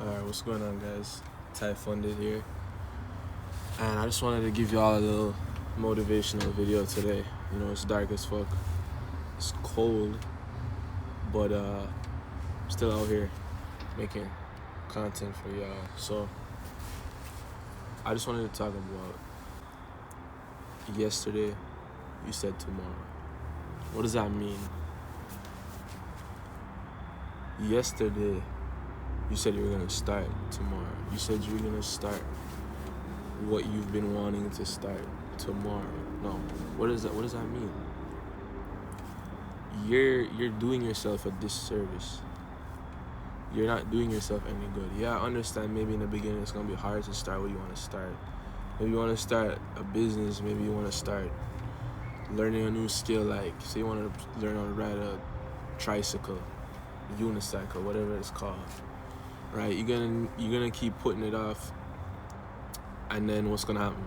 Alright, what's going on, guys? Ty.funded here, and I just wanted to give y'all a little motivational video today. You know, it's dark as fuck, it's cold, but still out here making content for y'all. So I just wanted to talk about yesterday. You said tomorrow. What does that mean? Yesterday, you said you were gonna start tomorrow. You said you were gonna start what you've been wanting to start tomorrow. No, what does that mean? You're doing yourself a disservice. You're not doing yourself any good. Yeah, I understand maybe in the beginning it's gonna be hard to start what you want to start. Maybe you want to start a business, maybe you want to start learning a new skill, like say you want to learn how to ride a tricycle, unicycle, whatever it's called. Right, you're gonna keep putting it off, and then what's gonna happen?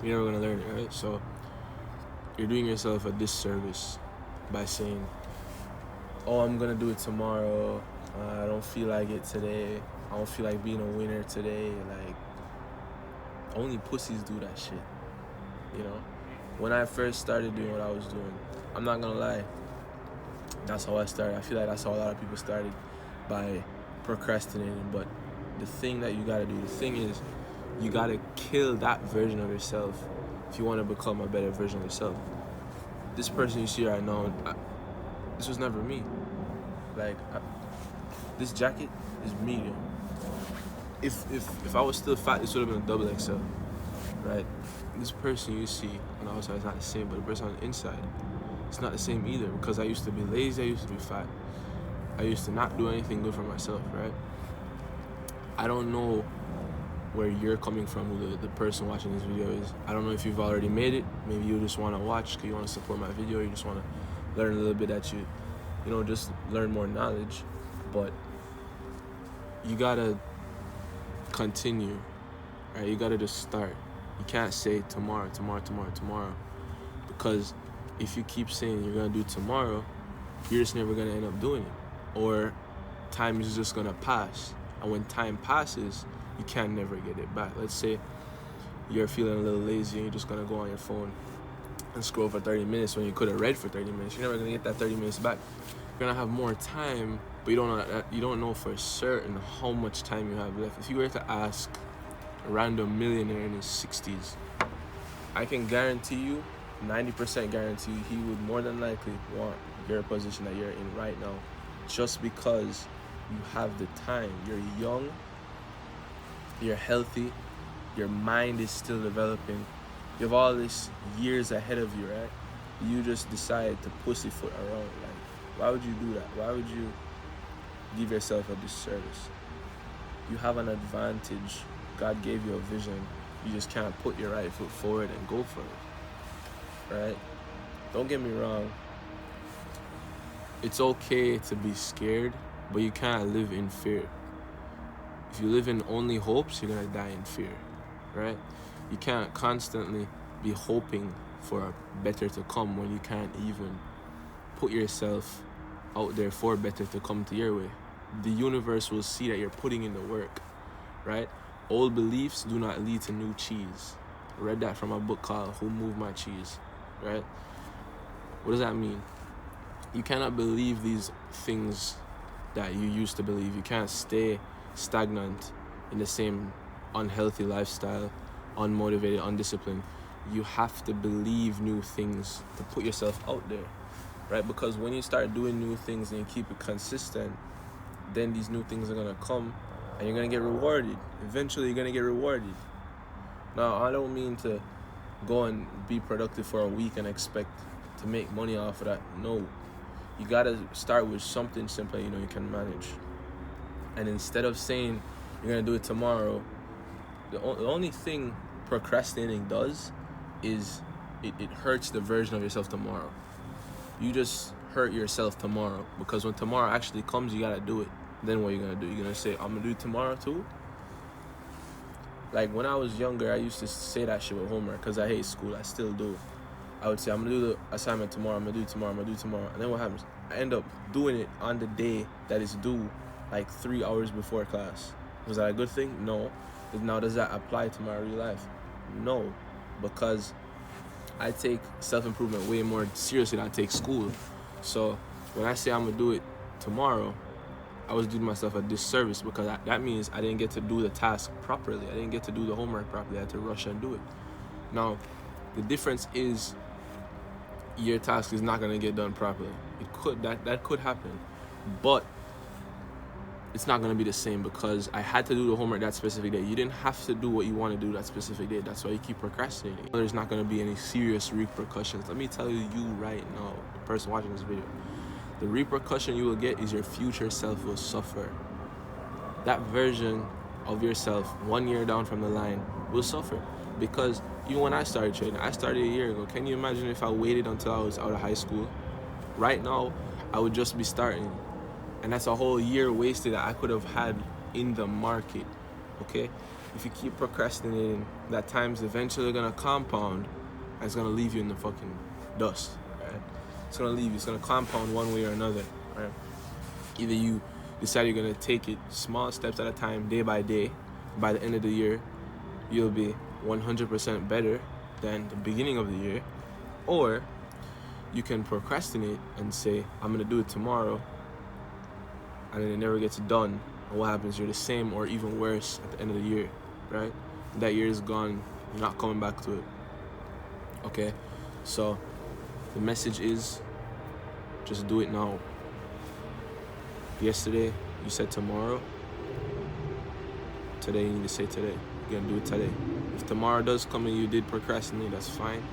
You're never gonna learn it, right? So you're doing yourself a disservice by saying, "Oh, I'm gonna do it tomorrow. I don't feel like it today. I don't feel like being a winner today." Like, only pussies do that shit, you know. When I first started doing what I was doing, I'm not gonna lie, that's how I started. I feel like that's how a lot of people started, by procrastinating. But the thing that you gotta do, the thing is, you gotta kill that version of yourself if you want to become a better version of yourself. This person you see right now, this was never me. Like, this jacket is medium. If I was still fat, this would have been a double XL, right? This person you see on the outside is not the same, but the person on the inside, it's not the same either. Because I used to be lazy, I used to be fat, I used to not do anything good for myself, right? I don't know where you're coming from, who the person watching this video is. I don't know if you've already made it. Maybe you just want to watch because you want to support my video. You just want to learn a little bit that you know, just learn more knowledge. But you gotta continue, right? You gotta just start. You can't say tomorrow, because if you keep saying you're gonna do tomorrow, you're just never gonna end up doing it, or time is just gonna pass. And when time passes, you can never get it back. Let's say you're feeling a little lazy and you're just gonna go on your phone and scroll for 30 minutes when you could have read for 30 minutes. You're never gonna get that 30 minutes back. You're gonna have more time, but you don't know for certain how much time you have left. If you were to ask a random millionaire in his 60s, I can guarantee you, 90% guarantee you, he would more than likely want your position that you're in right now, just because you have the time. You're young, you're healthy, your mind is still developing, you have all these years ahead of you, right? You just decide to pussyfoot around. Like, why would you do that? Why would you give yourself a disservice? You have an advantage. God gave you a vision. You just can't put your right foot forward and go for it, right? Don't get me wrong, it's okay to be scared, but you can't live in fear. If you live in only hopes, you're gonna die in fear, right? You can't constantly be hoping for a better to come when you can't even put yourself out there for better to come to your way. The universe will see that you're putting in the work, right? Old beliefs do not lead to new cheese. I read that from a book called Who Moved My Cheese, right? What does that mean? You cannot believe these things that you used to believe. You can't stay stagnant in the same unhealthy lifestyle, unmotivated, undisciplined. You have to believe new things to put yourself out there, right? Because when you start doing new things and you keep it consistent, then these new things are gonna come and you're gonna get rewarded. Eventually you're gonna get rewarded. Now, I don't mean to go and be productive for a week and expect to make money off of that. No, you gotta start with something simple you know you can manage. And instead of saying you're gonna do it tomorrow, the only thing procrastinating does is it hurts the version of yourself tomorrow. You just hurt yourself tomorrow, because when tomorrow actually comes, you gotta do it. Then what are you gonna do? You're gonna say, I'm gonna do it tomorrow too? Like, when I was younger, I used to say that shit with homework because I hate school. I still do. I would say, I'm gonna do the assignment tomorrow, I'm gonna do it tomorrow. And then what happens? I end up doing it on the day that it's due, like 3 hours before class. Was that a good thing? No. Now, does that apply to my real life? No, because I take self-improvement way more seriously than I take school. So when I say I'm gonna do it tomorrow, I was doing myself a disservice, because that means I didn't get to do the task properly. I didn't get to do the homework properly. I had to rush and do it. Now, the difference is your task is not gonna get done properly. That could happen, but it's not gonna be the same, because I had to do the homework that specific day. You didn't have to do what you want to do that specific day. That's why you keep procrastinating. There's not gonna be any serious repercussions. Let me tell you right now, the person watching this video, the repercussion you will get is your future self will suffer. That version of yourself 1 year down from the line will suffer, because even when I started trading, I started a year ago. Can you imagine if I waited until I was out of high school? Right now, I would just be starting. And that's a whole year wasted that I could have had in the market, okay? If you keep procrastinating, that time's eventually gonna compound, and it's gonna leave you in the fucking dust, right? It's gonna leave you, it's gonna compound one way or another, right? Either you decide you're gonna take it small steps at a time, day by day. By the end of the year, you'll be 100% better than the beginning of the year. Or you can procrastinate and say, I'm gonna do it tomorrow, and then it never gets done. And what happens? You're the same or even worse at the end of the year, right? That year is gone. You're not coming back to it. Okay? So the message is, just do it now. Yesterday, you said tomorrow. Today, you need to say today. You're gonna do it today. If tomorrow does come and you did procrastinate, that's fine.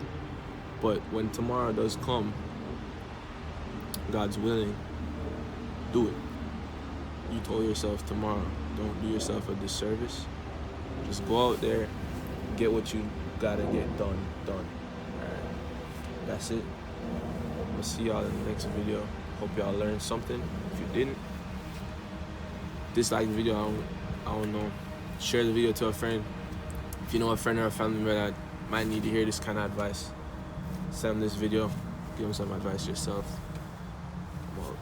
But when tomorrow does come, God's willing, do it. You told yourself tomorrow. Don't do yourself a disservice. Just go out there, get what you gotta get done. Alright. That's it. I'm gonna see y'all in the next video. Hope y'all learned something. If you didn't, dislike the video. I don't know. Share the video to a friend. If you know a friend or a family member that might need to hear this kind of advice, send them this video. Give them some advice yourself. I'm out.